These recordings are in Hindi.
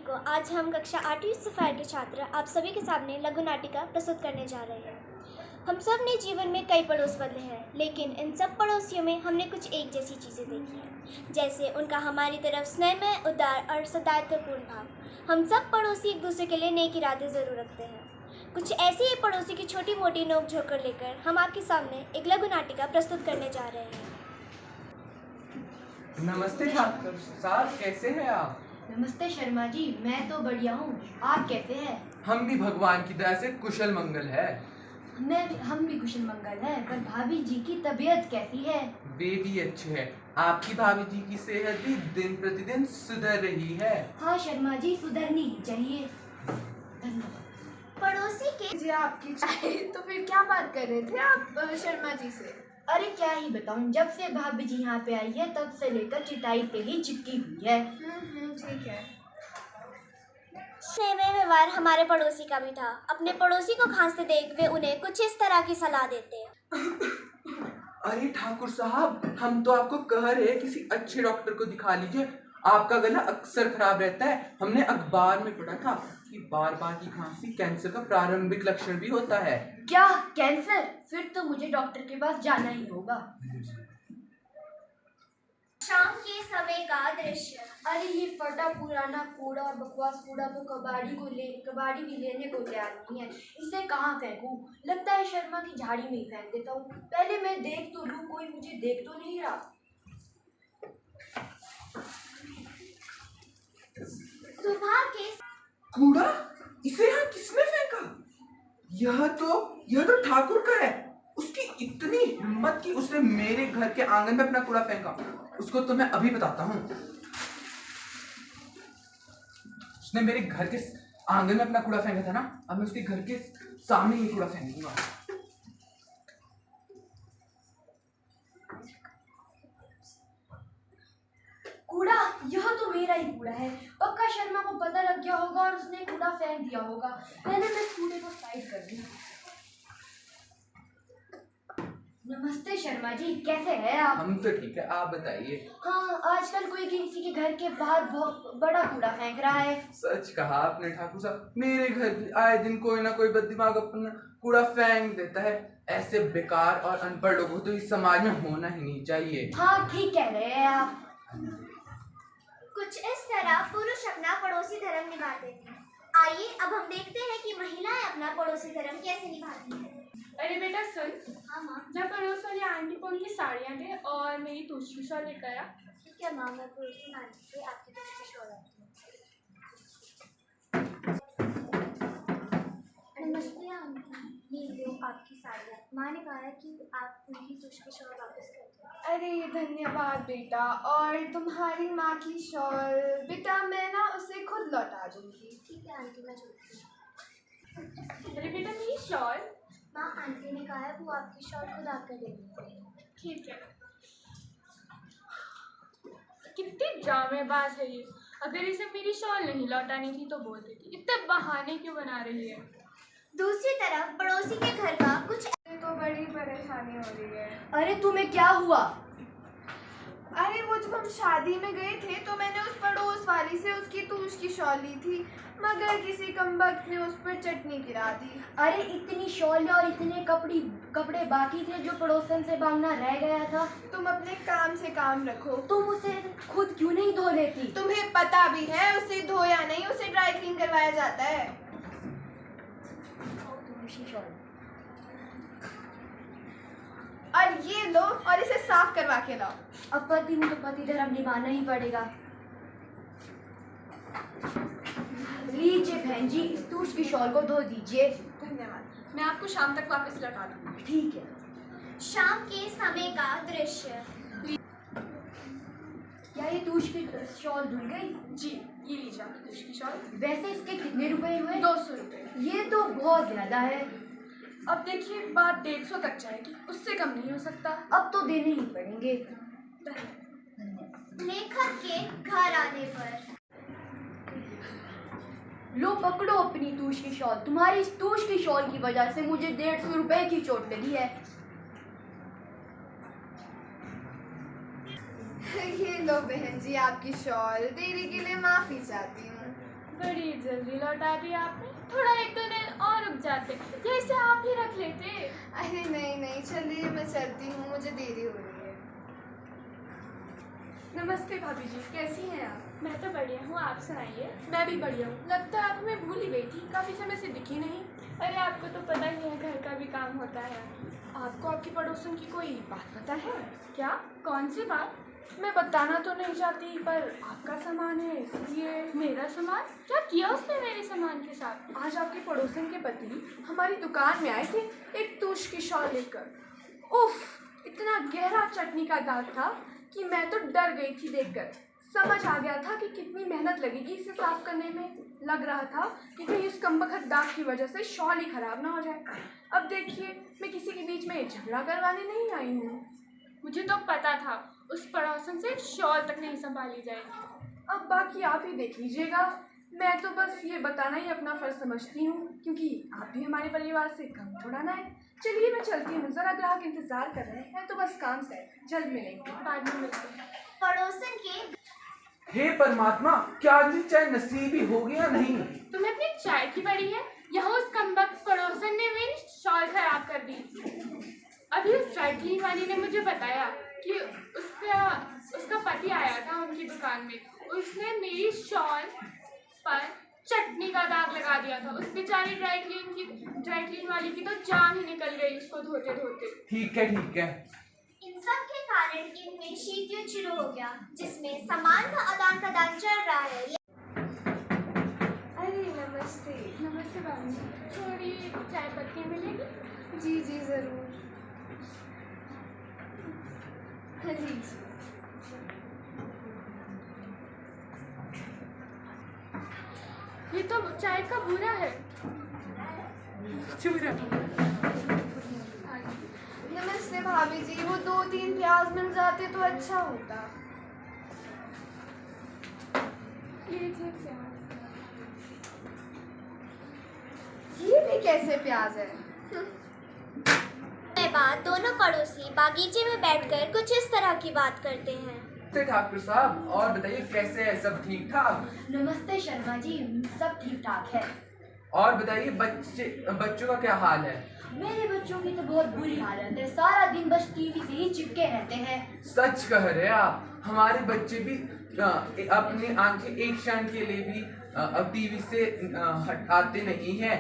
को आज हम कक्षा 8वीं सफ़ायर के छात्र आप सभी के सामने लघु नाटिका प्रस्तुत करने जा रहे हैं। हम सब ने जीवन में कई पड़ोस बदले हैं, लेकिन इन सब पड़ोसियों में हमने कुछ एक जैसी चीज़ें देखी हैं, जैसे उनका हमारी तरफ स्नेहमय, उदार और सदारतापूर्ण भाव। हम सब पड़ोसी एक दूसरे के लिए नेक इरादे ज़रूर रखते हैं। कुछ ऐसी ही पड़ोसी की छोटी मोटी नोक झोंक कर लेकर हम आपके सामने एक लघु नाटिका प्रस्तुत करने जा रहे हैं। नमस्ते ठाकुर साहब, कैसे हैं आप? नमस्ते शर्मा जी, मैं तो बढ़िया हूँ। आप कैसे हैं? हम भी भगवान की दया से कुशल मंगल है। हम भी कुशल मंगल हैं। पर भाभी जी की तबीयत कैसी है? वे भी अच्छे हैं। आपकी भाभी जी की सेहत भी दिन प्रतिदिन सुधर रही है। हाँ शर्मा जी, सुधरनी ही चाहिए। पड़ोसी के जी आपकी चाय। तो फिर क्या बात कर रहे थे आप शर्मा जी से? अरे क्या ही बताऊँ, जब से भाभी जी यहाँ पे आई है तब से लेकर चिटाई से ही चिपकी हुई है। ठीक है। स्नेहमय व्यवहार हमारे पड़ोसी का भी था। अपने पड़ोसी को खांसते देख वे उन्हें कुछ इस तरह की सलाह देते। अरे ठाकुर साहब, हम तो आपको कह रहे हैं किसी अच्छे डॉक्टर को दिखा लीजिए। आपका गला अक्सर खराब रहता है। हमने अखबार में पढ़ा था कि बार बार की खांसी कैंसर का प्रारंभिक लक्षण भी होता है। क्या कैंसर? फिर तो मुझे डॉक्टर के पास जाना ही होगा। शाम के समय का दृश्य। अरे ये फटा पुराना कूड़ा और बकवास कूड़ा तो कबाड़ी भी लेने को तैयार नहीं है। इसे कहाँ फेंकूं? लगता है शर्मा की झाड़ी में ही फेंक देता हूँ। पहले मैं देख तो लूं, कोई मुझे देख तो नहीं रहा। सुबह के कूड़ा? इसे यहाँ किसने फेंका? यह तो ठाकुर का है। उसकी इतनी हिम्मत कि उसने मेरे घर के आंगन में अपना कूड़ा फेंका। उसको तो मैं अभी बताता हूँ। उसने मेरे घर के आंगन में अपना कूड़ा फेंका था ना, अब मैं उसके घर के सामने ही कूड़ा फेंक दूंगा। कूड़ा? यह तो मेरा ही कूड़ा है। पक्का शर्मा को पता लग गया होगा और उसने कूड़ा फेंक दिया होगा। पहले मैं कूड़े को साइड कर दूं। नमस्ते शर्मा जी, कैसे हैं आप? हम तो ठीक है, आप बताइए। हाँ, आजकल कोई किसी के घर के बाहर बहुत बड़ा कूड़ा फेंक रहा है। सच कहा आपने ठाकुर साहब। मेरे घर भी आए दिन कोई ना कोई बददिमाग अपना कूड़ा फेंक देता है। ऐसे बेकार और अनपढ़ लोगों को तो इस समाज में होना ही नहीं चाहिए। हाँ, ठीक कह रहे हैं आप। कुछ इस तरह पुरुष अपना पड़ोसी धर्म निभाते थे। आइए अब हम देखते हैं कि महिलाएं अपना पड़ोसी धर्म कैसे निभाती हैं। अरे बेटा सुन, हाँ माँ। जब पड़ोस वाली आंटी को उनकी साड़ियाँ दे और मेरी दूसरी शॉल लेकर आ। ठीक है माँ, मैं पड़ोसी आंटी से आपकी तरफ से शॉल आती हूँ। नमस्ते आंटी, ये लो आपकी साड़ियाँ। माँ ने कहा है कि आप उनकी दूसरी शॉल वापस कर दो। अरे धन्यवाद बेटा। और तुम्हारी माँ की शॉल बेटा मैं ना उसे खुद लौटा दूंगी। ठीक है आंटी, मैं चलती हूँ। अरे बेटा मेरी शॉल। माँ, आंटी ने कहा है वो आपकी शॉल खुद आकर दे देंगे। ठीक है। कितनी ड्रामेबाज है ये। अगर इसे मेरी शॉल नहीं लौटानी थी तो बोल देती। इतने बहाने क्यों बना रही है? दूसरी तरफ पड़ोसी के घर का कुछ तो बड़ी परेशानी हो रही है। अरे तुम्हें क्या हुआ? अरे वो जब हम शादी में गए थे तो मैंने उस पड़ोस वाली से उसकी तूश की शॉल ली थी, मगर किसी कमबख्त ने उस पर चटनी गिरा दी। अरे इतनी शॉल और इतने कपड़े बाकी थे जो पड़ोसन से मांगना रह गया था। तुम अपने काम से काम रखो। तुम उसे खुद क्यों नहीं धो लेती? तुम्हें पता भी है उसे धोया नहीं, उसे ड्राई क्लीन करवाया जाता है। और ये लो और इसे साफ करवा के लाओ। अब पति हूँ तो पति धर्म निभाना ही पड़ेगा। लीजिए बहन जी, इस तूश की शॉल को धो दीजिए। धन्यवाद, मैं आपको शाम तक वापस लौटा दूंगी। ठीक है। शाम के समय का दृश्य। क्या ये तूश की शॉल धुल गई? जी, ये लीजिए आपकी तूश की शॉल। वैसे इसके कितने रुपए हुए? 200 रुपये। ये तो बहुत ज्यादा है। अब देखिए बात 150 तक जाएगी, उससे कम नहीं हो सकता। अब तो देने ही पड़ेंगे। लेखक के घर आने पर। लो पकड़ो अपनी तूश की शॉल। तुम्हारी इस तूश की शॉल की वजह से मुझे 150 रुपए की चोट लगी है। ये लो बहन जी आपकी शॉल। देरी के लिए माफी चाहती हूँ। बड़ी जल्दी लौटा दी आपने। थोड़ा एक दो दिन और रुक जाते या इसे आप ही रख लेते। अरे नहीं नहीं, चलिए मैं चलती हूँ, मुझे देरी हो रही है। नमस्ते भाभी जी, कैसी हैं आप? मैं तो बढ़िया हूँ, आप सुनाइए। मैं भी बढ़िया हूँ। लगता है आप हमें भूल ही गई थी, काफ़ी समय से दिखी नहीं। अरे आपको तो पता ही है घर का भी काम होता है। आपको आपकी पड़ोसन की कोई बात पता है? क्या? कौन सी बात? मैं बताना तो नहीं चाहती, पर आपका सामान है इसलिए। मेरा सामान? क्या किया उसने मेरे सामान के साथ? आज आपके पड़ोसन के पति हमारी दुकान में आए थे एक तूश की शॉल लेकर। उफ, इतना गहरा चटनी का दाग था कि मैं तो डर गई थी देखकर। समझ आ गया था कि कितनी मेहनत लगेगी इसे साफ करने में। लग रहा था कि कहीं उस कमबख्त दाग की वजह से शॉल ही खराब ना हो जाए। अब देखिए, मैं किसी के बीच में झगड़ा करवाने नहीं आई हूँ। मुझे तो पता था उस पड़ोसन से शॉल तक नहीं संभाली जाएगी। अब बाकी आप ही देख लीजिएगा। मैं तो बस ये बताना ही अपना फर्ज समझती हूँ, क्योंकि आप भी हमारे परिवार से कम थोड़ा ना है। चलिए मैं चलती हूँ, ज़रा ग्राहक इंतज़ार कर रहे हैं, तो बस काम से जल्द मिलेंगे। बाद में मिलते हैं। पड़ोसन के हे परमात्मा, क्या आज ये चाय नसीब ही हो गया नहीं? तुम्हें अपनी चाय की पड़ी है? यहाँ उस कमबख्त पड़ोसन ने मेरी शॉल खराब कर दी। अभी उस ड्राई क्लीन वाली ने मुझे बताया कि उसका पति आया था उनकी दुकान में। उसने मेरी शॉल पर चटनी का दाग लगा दिया था। उस बेचारी ड्राई क्लीन वाली की तो जान ही निकल गई उसको धोते धोते। ठीक है ठीक है। इन सब के कारण इनमें शीतयुद्ध शुरू हो गया, जिसमें सामान का आदान प्रदान चल रहा है। अरे नमस्ते। नमस्ते बाबू, थोड़ी चाय पत्ती मिलेगी? जी जी ज़रूर। हाँ जी। ये तो चाय का बुरा है। चूरा। नमस्ते भाभी जी, वो 2-3 प्याज मिल जाते तो अच्छा होता। लीजिए प्याज। ये भी कैसे प्याज है? के बाद दोनों पड़ोसी बागीचे में बैठकर कुछ इस तरह की बात करते हैं। नमस्ते ठाकुर साहब, और बताइए कैसे है, सब ठीक ठाक? नमस्ते शर्मा जी, सब ठीक ठाक है। और बताइए बच्चों का क्या हाल है? मेरे बच्चों की तो बहुत बुरी हालत है, सारा दिन बस टीवी से ही चिपके रहते हैं। सच कह रहे हैं आप। हमारे बच्चे भी अपनी आंखें एक क्षण के लिए भी अब टीवी से हटाते नहीं हैं।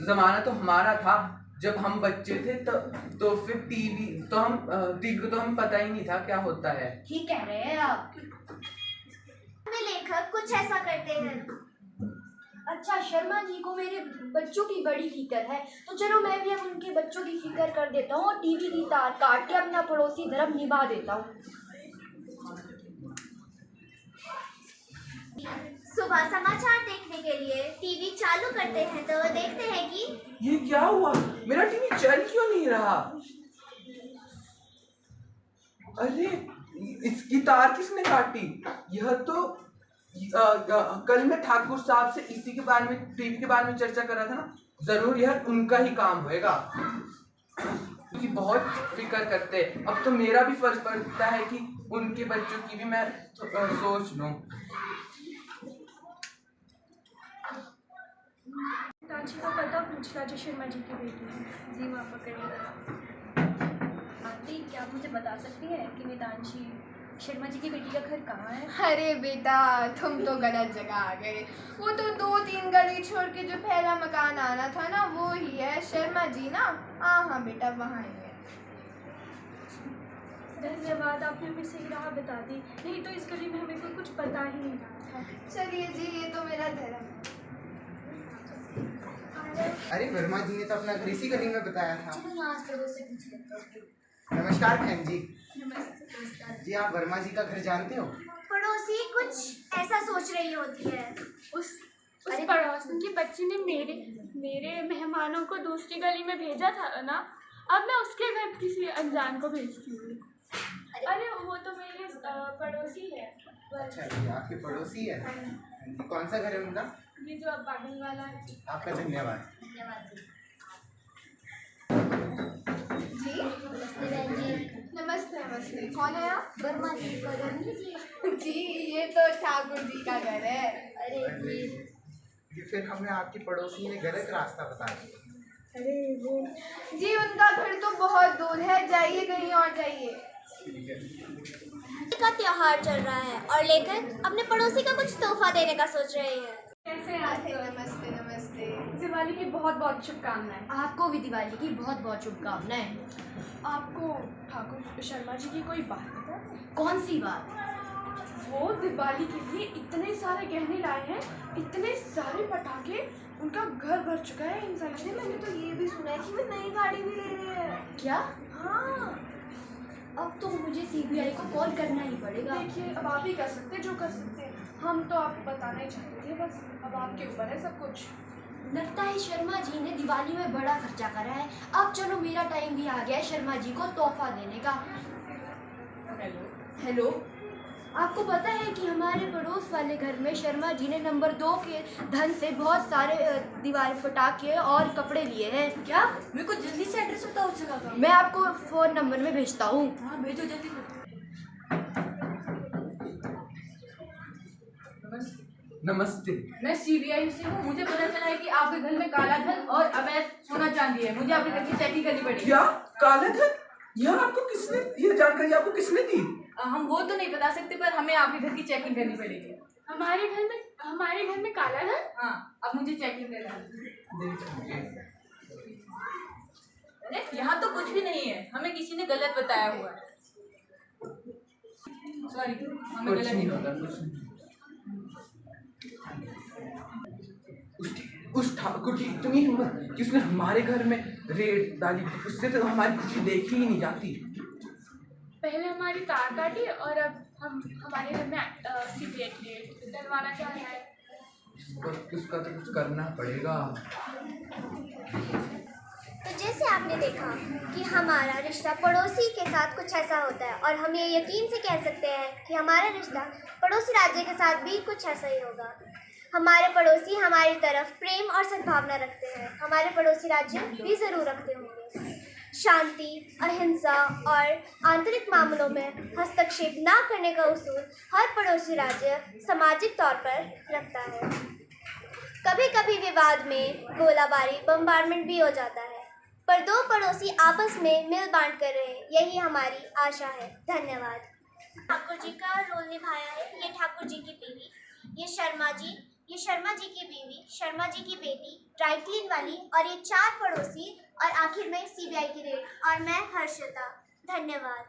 जमाना तो हमारा था जब हम बच्चे थे, तो फिर टीवी को तो हम पता ही नहीं था क्या होता है। ठीक कह रहे हैं आप। में लेखक कुछ ऐसा करते हैं। अच्छा, शर्मा जी को मेरे बच्चों की बड़ी फिक्र है, तो चलो मैं भी अब उनके बच्चों की फिक्र कर देता हूँ और टीवी की तार काट के अपना पड़ोसी धर्म निभा देता हूँ। सुबह समाचार देखने के लिए टीवी चालू करते हैं तो देखते हैं कि ये क्या हुआ, मेरा टीवी चल क्यों नहीं रहा? अरे इसकी तार किसने काटी? यह तो कल मैं ठाकुर साहब से इसी के बारे में, टीवी के बारे में चर्चा कर रहा था ना। जरूर यह उनका ही काम होएगा, क्योंकि बहुत फिक्र करते हैं। अब तो मेरा भी फर्ज पड़ता है कि उनके बच्चों की भी मैं सोच लूं। तांशी को पता पूछना जो शर्मा जी की बेटी है। जी माँ पकड़िए। आंटी, क्या आप मुझे बता सकती हैं कि मितांशी शर्मा जी की बेटी का घर कहाँ है? अरे बेटा, तुम तो गलत जगह आ गए। वो तो 2-3 गली छोड़ के जो पहला मकान आना था ना, वो ही है शर्मा जी ना। हाँ बेटा, वहाँ ही है। धन्यवाद, आपने हमें सही राह बता दी, नहीं तो इस गली में हमें कोई कुछ पता ही नहीं था। चलिए जी, ये तो मेरा धर्म है। अरे वर्मा जी ने तो अपना घर इसी गली में बताया था। चलो ना, आज पड़ोस से पूछ लेता हूँ। नमस्कार बहन जी। नमस्कार। जी आप वर्मा जी का घर जानते हो? पड़ोसी कुछ ऐसा सोच रही होती है। उस पड़ोसन की बच्ची ने मेरे मेहमानों को दूसरी गली में भेजा था ना, अब मैं उसके घर किसी अनजान को भेजती हूँ। अरे वो तो मेरे पड़ोसी है। अच्छा जी, आपके पड़ोसी है। कौन सा घर है उनका? ये जो अब बागल वाला है। आपका धन्यवाद। धन्यवाद जी नमस्ते बहन जी। नमस्ते। नमस्ते, कौन है आप? वर्मा जी का घर नहीं जी? जी, ये तो ठाकुर जी का घर है। अरे ये ये फिर हमें आपकी पड़ोसी ने गलत रास्ता बता दिया। अरे वो जी, उनका घर तो बहुत दूर है, जाइए कहीं और जाइए। ठीक है। दिवाली का त्योहार चल रहा है और लेकर अपने पड़ोसी का कुछ तोहफा देने का सोच रहे हैं। कैसे आप? नमस्ते नमस्ते। दिवाली की बहुत बहुत शुभकामनाएं। आपको भी दिवाली की बहुत बहुत शुभकामनाएं। आपको ठाकुर शर्मा जी की कोई बात पता है? कौन सी बात? वो दिवाली के लिए इतने सारे गहने लाए हैं, इतने सारे पटाखे, उनका घर भर चुका है इन सारी चीज़ों। मैंने तो ये भी सुना है कि वो नई गाड़ी भी ले रहे हैं। क्या? हाँ, अब तो मुझे सीबीआई को कॉल करना ही पड़ेगा। देखिए अब आप ही कर सकते हैं जो कर सकते हैं। हम तो आपको बताना ही चाहते थे, बस अब आपके ऊपर है सब कुछ। लगता है शर्मा जी ने दिवाली में बड़ा खर्चा करा है। अब चलो मेरा टाइम भी आ गया है शर्मा जी को तोहफा देने का। हेलो, आपको पता है कि हमारे पड़ोस वाले घर में शर्मा जी ने नंबर 2 के धन से बहुत सारे दिवाली पटाखे और कपड़े लिए हैं। क्या? मेरे को जल्दी से एड्रेस बताओ उस जगह का। मैं आपको फ़ोन नंबर में भेजता हूँ। हाँ भेजो जल्दी। नमस्ते। मैं सीबीआई से हूँ। मुझे पता चला है कि आपके घर में काला धन और अवैध सोना चांदी है। मुझे आपके घर की चेकिंग करनी पड़ेगी। क्या काला धन? यह जानकारी आपको किसने दी? हम वो तो नहीं बता सकते, पर हमें आपके घर की चेकिंग करनी पड़ेगी। हमारे घर में काला धन? हाँ, अब मुझे चेकिंग करना है। अरे यहाँ तो कुछ भी नहीं है, हमें किसी ने गलत बताया हुआ है। सॉरी, हमें कुछ गलत नहीं नहीं होगा, कुछ नहीं। उस ठाकुर की इतनी हिम्मत कि उसने हमारे घर में रेड डाली, उससे तो हमारी खुशी देखी ही नहीं जाती। पहले हमारी तार काटी और अब हमारे घर में सीबीआई रेड डलवाना चाह रहा है। उसका तो कुछ करना पड़ेगा। तो जैसे आपने देखा कि हमारा रिश्ता पड़ोसी के साथ कुछ ऐसा होता है और हम ये यकीन से कह सकते हैं कि हमारा रिश्ता पड़ोसी राज्य के साथ भी कुछ ऐसा ही होगा। हमारे पड़ोसी हमारी तरफ प्रेम और सद्भावना रखते हैं, हमारे पड़ोसी राज्य भी ज़रूर रखते होंगे। शांति, अहिंसा और आंतरिक मामलों में हस्तक्षेप ना करने का उसूल हर पड़ोसी राज्य सामाजिक तौर पर रखता है। कभी कभी विवाद में गोलाबारी, बम्बारमेंट भी हो जाता है, पर दो पड़ोसी आपस में मिल बांट कर रहे, यही हमारी आशा है। धन्यवाद। ठाकुर जी का रोल निभाया है ये ठाकुर जी की बीवी, ये शर्मा जी की बीवी, शर्मा जी की बेटी, ड्राई क्लीन वाली और ये 4 पड़ोसी और आखिर में सीबीआई की रेड और मैं हर्षिता। धन्यवाद।